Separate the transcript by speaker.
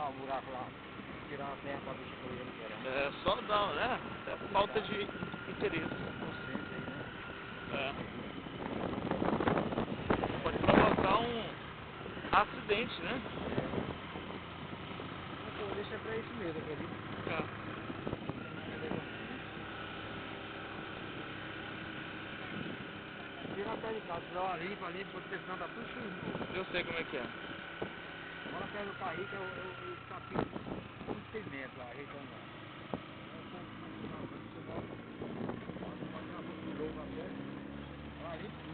Speaker 1: o buraco lá, tirar a terra para destruir ele querendo.
Speaker 2: É só dar, né? É falta de interesse.
Speaker 1: Consciente aí, né?
Speaker 2: É. Pode provocar um acidente, né?
Speaker 1: Então, deixa pra isso mesmo, acredito.
Speaker 2: É.
Speaker 1: Não tem nada a ver com isso. Tira a pé de casa, dá uma limpa, porque senão tá tudo sujo de novo.
Speaker 2: Eu sei como é que é.
Speaker 1: Agora a pé do carro aí, que é o capim com cimento lá, ajeitando lá. Agora o povo começa a tirar o banco, você volta, pode fazer uma boca de jogo até, lá limpa.